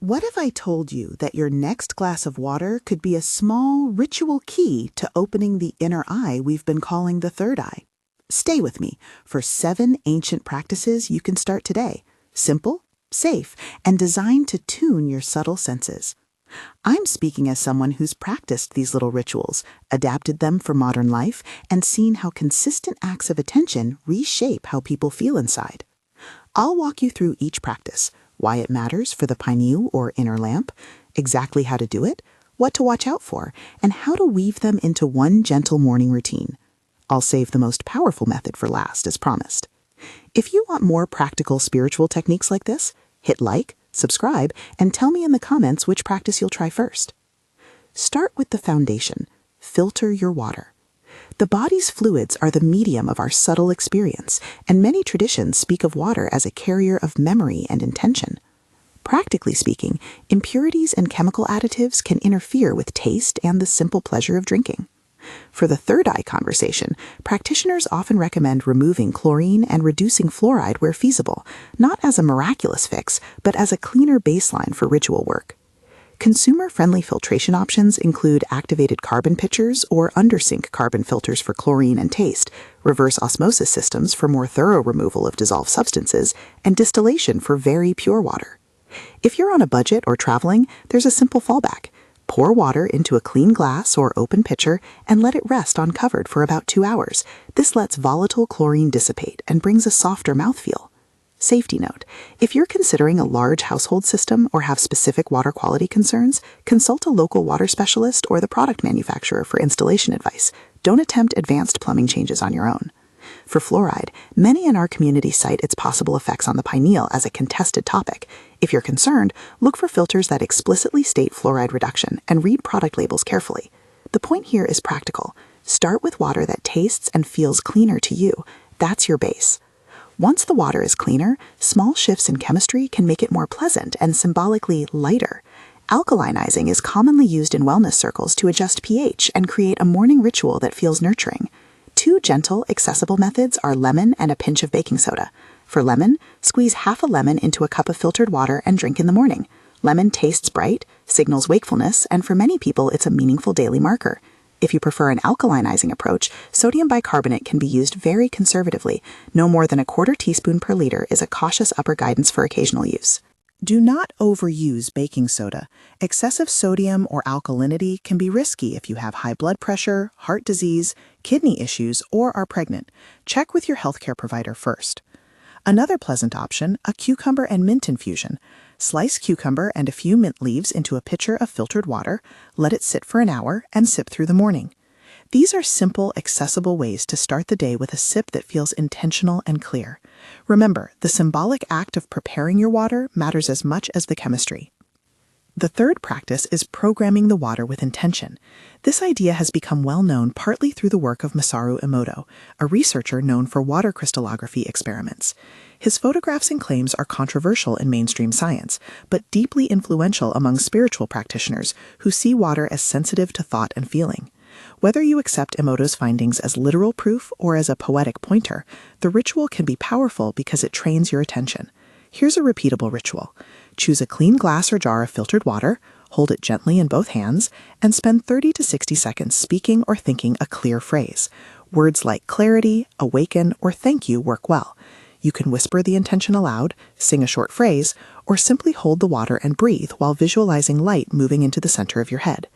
What if I told you that your next glass of water could be a small ritual key to opening the inner eye we've been calling the third eye? Stay with me for 7 ancient practices you can start today. Simple, safe, and designed to tune your subtle senses. I'm speaking as someone who's practiced these little rituals, adapted them for modern life, and seen how consistent acts of attention reshape how people feel inside. I'll walk you through each practice, why it matters for the pineal or inner lamp, exactly how to do it, what to watch out for, and how to weave them into one gentle morning routine. I'll save the most powerful method for last, as promised. If you want more practical spiritual techniques like this, hit like, subscribe, and tell me in the comments which practice you'll try first. Start with the foundation. Filter your water. The body's fluids are the medium of our subtle experience, and many traditions speak of water as a carrier of memory and intention. Practically speaking, impurities and chemical additives can interfere with taste and the simple pleasure of drinking. For the third eye conversation, practitioners often recommend removing chlorine and reducing fluoride where feasible, not as a miraculous fix, but as a cleaner baseline for ritual work. Consumer-friendly filtration options include activated carbon pitchers or undersink carbon filters for chlorine and taste, reverse osmosis systems for more thorough removal of dissolved substances, and distillation for very pure water. If you're on a budget or traveling, there's a simple fallback. Pour water into a clean glass or open pitcher and let it rest uncovered for about 2 hours. This lets volatile chlorine dissipate and brings a softer mouthfeel. Safety note: if you're considering a large household system or have specific water quality concerns, consult a local water specialist or the product manufacturer for installation advice. Don't attempt advanced plumbing changes on your own. For fluoride, many in our community cite its possible effects on the pineal as a contested topic. If you're concerned, look for filters that explicitly state fluoride reduction and read product labels carefully. The point here is practical. Start with water that tastes and feels cleaner to you. That's your base. Once the water is cleaner, small shifts in chemistry can make it more pleasant and symbolically lighter. Alkalinizing is commonly used in wellness circles to adjust pH and create a morning ritual that feels nurturing. 2 gentle, accessible methods are lemon and a pinch of baking soda. For lemon, squeeze half a lemon into a cup of filtered water and drink in the morning. Lemon tastes bright, signals wakefulness, and for many people it's a meaningful daily marker. If you prefer an alkalinizing approach, sodium bicarbonate can be used very conservatively. No more than 1/4 teaspoon per liter is a cautious upper guidance for occasional use. Do not overuse baking soda. Excessive sodium or alkalinity can be risky if you have high blood pressure, heart disease, kidney issues, or are pregnant. Check with your healthcare provider first. Another pleasant option, a cucumber and mint infusion. Slice cucumber and a few mint leaves into a pitcher of filtered water, let it sit for an hour, and sip through the morning. These are simple, accessible ways to start the day with a sip that feels intentional and clear. Remember, the symbolic act of preparing your water matters as much as the chemistry. The third practice is programming the water with intention. This idea has become well known partly through the work of Masaru Emoto, a researcher known for water crystallography experiments. His photographs and claims are controversial in mainstream science, but deeply influential among spiritual practitioners who see water as sensitive to thought and feeling. Whether you accept Emoto's findings as literal proof or as a poetic pointer, the ritual can be powerful because it trains your attention. Here's a repeatable ritual. Choose a clean glass or jar of filtered water, hold it gently in both hands, and spend 30 to 60 seconds speaking or thinking a clear phrase. Words like clarity, awaken, or thank you work well. You can whisper the intention aloud, sing a short phrase, or simply hold the water and breathe while visualizing light moving into the center of your head.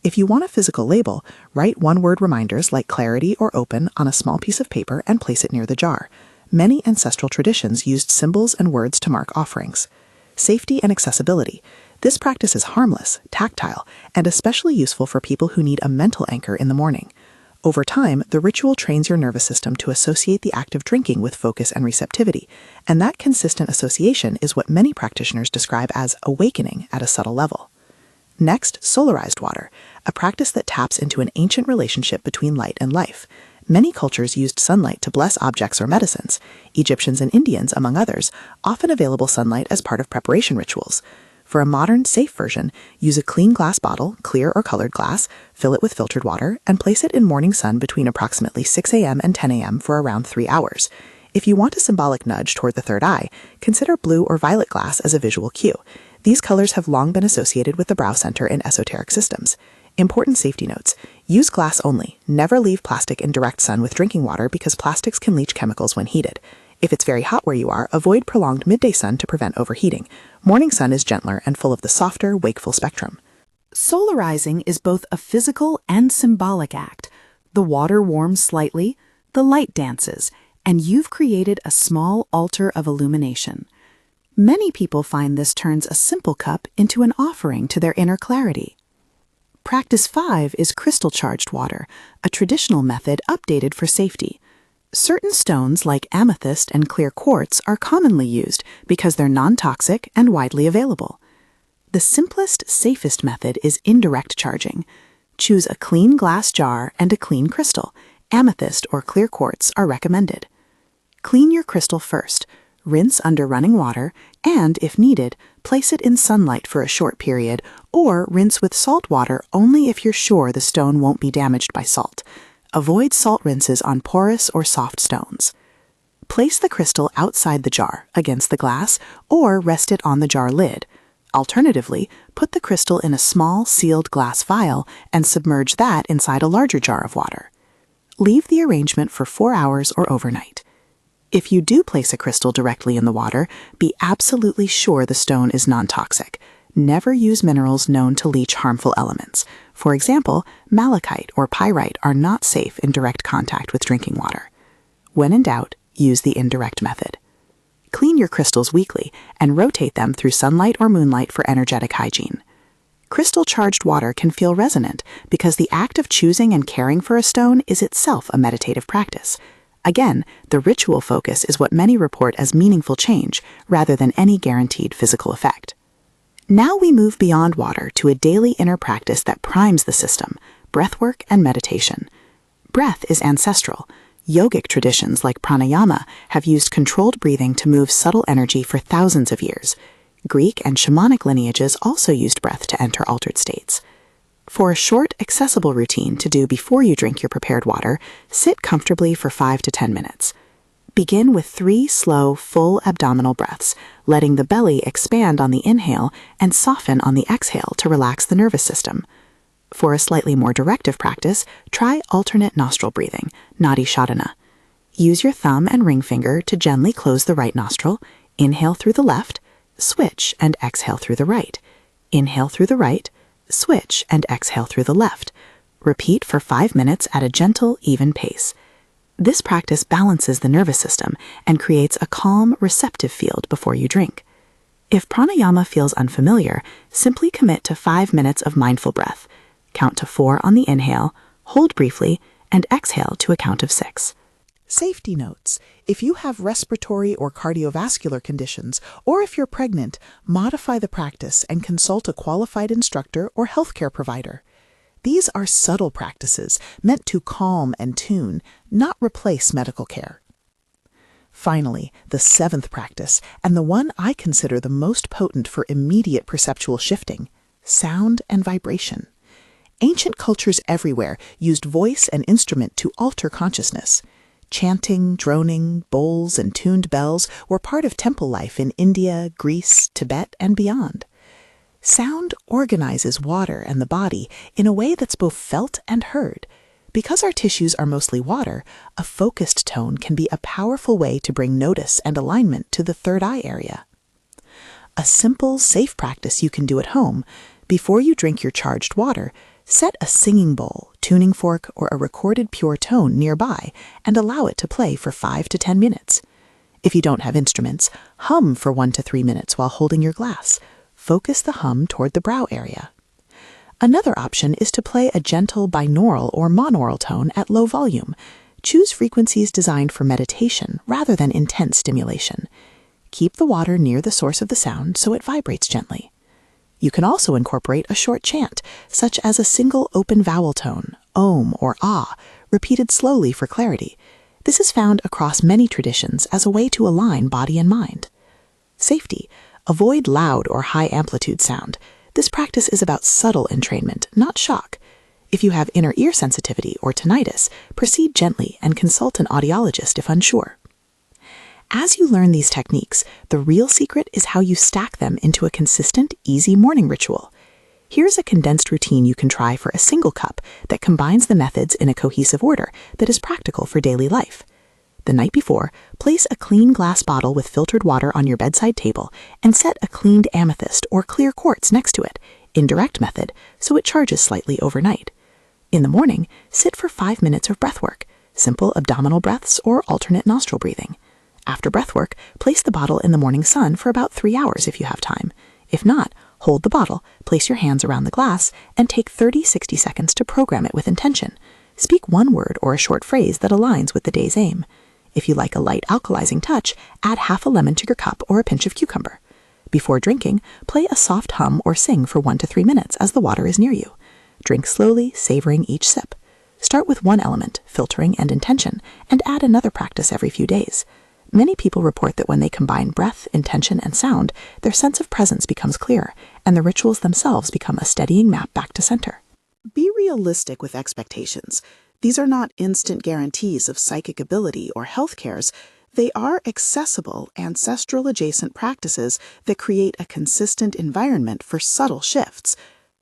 If you want a physical label, write one-word reminders like clarity or open on a small piece of paper and place it near the jar. Many ancestral traditions used symbols and words to mark offerings. Safety and accessibility. This practice is harmless, tactile, and especially useful for people who need a mental anchor in the morning. Over time, the ritual trains your nervous system to associate the act of drinking with focus and receptivity, and that consistent association is what many practitioners describe as awakening at a subtle level. Next, solarized water, a practice that taps into an ancient relationship between light and life. Many cultures used sunlight to bless objects or medicines. Egyptians and Indians, among others, often available sunlight as part of preparation rituals. For a modern, safe version, use a clean glass bottle, clear or colored glass, fill it with filtered water, and place it in morning sun between approximately 6 a.m. and 10 a.m. for around 3 hours. If you want a symbolic nudge toward the third eye, consider blue or violet glass as a visual cue. These colors have long been associated with the brow center in esoteric systems. Important safety notes. Use glass only. Never leave plastic in direct sun with drinking water because plastics can leach chemicals when heated. If it's very hot where you are, avoid prolonged midday sun to prevent overheating. Morning sun is gentler and full of the softer, wakeful spectrum. Solarizing is both a physical and symbolic act. The water warms slightly, the light dances, and you've created a small altar of illumination. Many people find this turns a simple cup into an offering to their inner clarity. Practice 5 is crystal-charged water, a traditional method updated for safety. Certain stones like amethyst and clear quartz are commonly used because they're non-toxic and widely available. The simplest, safest method is indirect charging. Choose a clean glass jar and a clean crystal. Amethyst or clear quartz are recommended. Clean your crystal first. Rinse under running water, and, if needed, place it in sunlight for a short period, or rinse with salt water only if you're sure the stone won't be damaged by salt. Avoid salt rinses on porous or soft stones. Place the crystal outside the jar, against the glass, or rest it on the jar lid. Alternatively, put the crystal in a small, sealed glass vial and submerge that inside a larger jar of water. Leave the arrangement for 4 hours or overnight. If you do place a crystal directly in the water, be absolutely sure the stone is non-toxic. Never use minerals known to leach harmful elements. For example, malachite or pyrite are not safe in direct contact with drinking water. When in doubt, use the indirect method. Clean your crystals weekly and rotate them through sunlight or moonlight for energetic hygiene. Crystal-charged water can feel resonant because the act of choosing and caring for a stone is itself a meditative practice. Again, the ritual focus is what many report as meaningful change rather than any guaranteed physical effect. Now we move beyond water to a daily inner practice that primes the system, breathwork and meditation. Breath is ancestral. Yogic traditions like pranayama have used controlled breathing to move subtle energy for thousands of years. Greek and shamanic lineages also used breath to enter altered states. For a short, accessible routine to do before you drink your prepared water, sit comfortably for 5 to 10 minutes. Begin with 3 slow, full abdominal breaths, letting the belly expand on the inhale and soften on the exhale to relax the nervous system. For a slightly more directive practice, try alternate nostril breathing, Nadi Shodhana. Use your thumb and ring finger to gently close the right nostril, inhale through the left, switch and exhale through the right. Inhale through the right, switch and exhale through the left. Repeat for 5 minutes at a gentle, even pace. This practice balances the nervous system and creates a calm, receptive field before you drink. If pranayama feels unfamiliar, simply commit to 5 minutes of mindful breath. Count to 4 on the inhale, hold briefly, and exhale to a count of 6. Safety notes. If you have respiratory or cardiovascular conditions, or if you're pregnant, modify the practice and consult a qualified instructor or healthcare provider. These are subtle practices meant to calm and tune, not replace medical care. Finally, the 7th practice, and the one I consider the most potent for immediate perceptual shifting, sound and vibration. Ancient cultures everywhere used voice and instrument to alter consciousness. Chanting, droning, bowls, and tuned bells were part of temple life in India, Greece, Tibet, and beyond. Sound organizes water and the body in a way that's both felt and heard. Because our tissues are mostly water, a focused tone can be a powerful way to bring notice and alignment to the third eye area. A simple, safe practice you can do at home. Before you drink your charged water, set a singing bowl, tuning fork, or a recorded pure tone nearby and allow it to play for 5 to 10 minutes. If you don't have instruments, hum for 1 to 3 minutes while holding your glass. Focus the hum toward the brow area. Another option is to play a gentle binaural or monaural tone at low volume. Choose frequencies designed for meditation rather than intense stimulation. Keep the water near the source of the sound so it vibrates gently. You can also incorporate a short chant, such as a single open vowel tone, om or ah, repeated slowly for clarity. This is found across many traditions as a way to align body and mind. Safety. Avoid loud or high amplitude sound. This practice is about subtle entrainment, not shock. If you have inner ear sensitivity or tinnitus, proceed gently and consult an audiologist if unsure. As you learn these techniques, the real secret is how you stack them into a consistent, easy morning ritual. Here's a condensed routine you can try for a single cup that combines the methods in a cohesive order that is practical for daily life. The night before, place a clean glass bottle with filtered water on your bedside table and set a cleaned amethyst or clear quartz next to it, indirect method, so it charges slightly overnight. In the morning, sit for 5 minutes of breath work, simple abdominal breaths or alternate nostril breathing. After breath work, place the bottle in the morning sun for about 3 hours if you have time. If not, hold the bottle, place your hands around the glass, and take 30-60 seconds to program it with intention. Speak one word or a short phrase that aligns with the day's aim. If you like a light alkalizing touch, add half a lemon to your cup or a pinch of cucumber. Before drinking, play a soft hum or sing for 1 to 3 minutes as the water is near you. Drink slowly, savoring each sip. Start with one element, filtering and intention, and add another practice every few days. Many people report that when they combine breath, intention, and sound, their sense of presence becomes clearer, and the rituals themselves become a steadying map back to center. Be realistic with expectations. These are not instant guarantees of psychic ability or health cares. They are accessible, ancestral-adjacent practices that create a consistent environment for subtle shifts.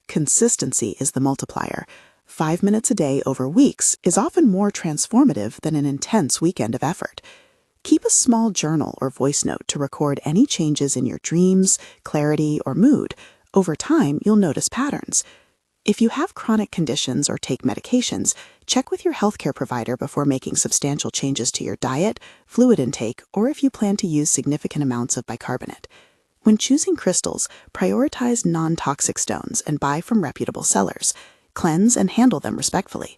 Consistency is the multiplier. 5 minutes a day over weeks is often more transformative than an intense weekend of effort. Keep a small journal or voice note to record any changes in your dreams, clarity, or mood. Over time, you'll notice patterns. If you have chronic conditions or take medications, check with your healthcare provider before making substantial changes to your diet, fluid intake, or if you plan to use significant amounts of bicarbonate. When choosing crystals, prioritize non-toxic stones and buy from reputable sellers. Cleanse and handle them respectfully.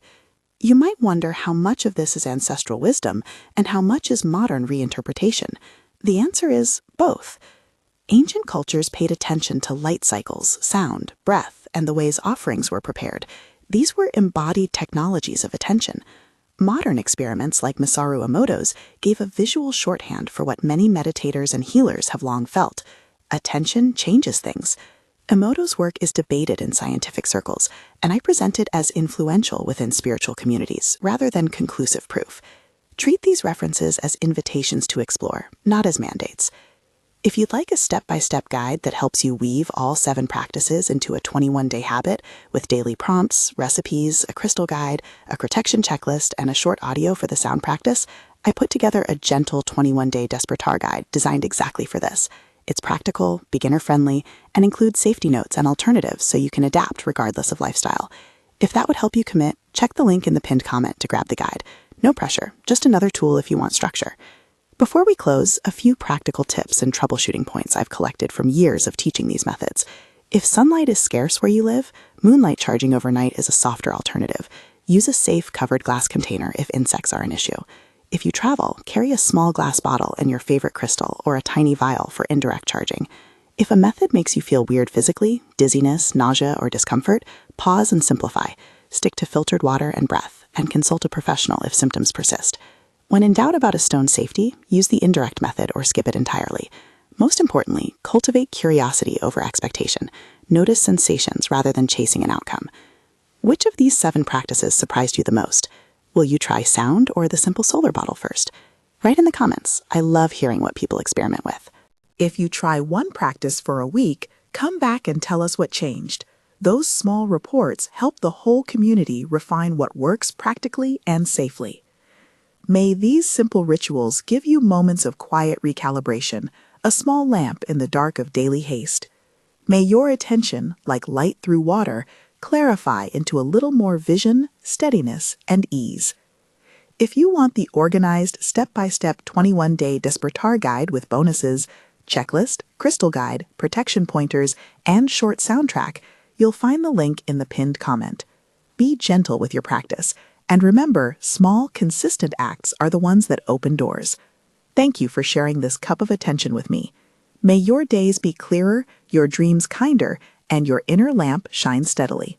You might wonder how much of this is ancestral wisdom and how much is modern reinterpretation. The answer is both. Ancient cultures paid attention to light cycles, sound, breath, and the ways offerings were prepared. These were embodied technologies of attention. Modern experiments like Masaru Emoto's gave a visual shorthand for what many meditators and healers have long felt. Attention changes things. Emoto's work is debated in scientific circles, and I present it as influential within spiritual communities, rather than conclusive proof. Treat these references as invitations to explore, not as mandates. If you'd like a step-by-step guide that helps you weave all 7 practices into a 21-day habit with daily prompts, recipes, a crystal guide, a protection checklist, and a short audio for the sound practice, I put together a gentle 21-day Despertar guide designed exactly for this. It's practical, beginner-friendly, and includes safety notes and alternatives so you can adapt regardless of lifestyle. If that would help you commit, check the link in the pinned comment to grab the guide. No pressure, just another tool if you want structure. Before we close, a few practical tips and troubleshooting points I've collected from years of teaching these methods. If sunlight is scarce where you live, moonlight charging overnight is a softer alternative. Use a safe covered glass container if insects are an issue. If you travel, carry a small glass bottle and your favorite crystal or a tiny vial for indirect charging. If a method makes you feel weird physically, dizziness, nausea, or discomfort, pause and simplify. Stick to filtered water and breath, and consult a professional if symptoms persist. When in doubt about a stone's safety, use the indirect method or skip it entirely. Most importantly, cultivate curiosity over expectation. Notice sensations rather than chasing an outcome. Which of these 7 practices surprised you the most? Will you try sound or the simple solar bottle first? Write in the comments. I love hearing what people experiment with. If you try one practice for a week, come back and tell us what changed. Those small reports help the whole community refine what works practically and safely. May these simple rituals give you moments of quiet recalibration, a small lamp in the dark of daily haste. May your attention, like light through water, clarify into a little more vision, steadiness, and ease. If you want the organized, step-by-step 21-day Despertar guide with bonuses, checklist, crystal guide, protection pointers, and short soundtrack, you'll find the link in the pinned comment. Be gentle with your practice, and remember, small, consistent acts are the ones that open doors. Thank you for sharing this cup of attention with me. May your days be clearer, your dreams kinder, and your inner lamp shine steadily.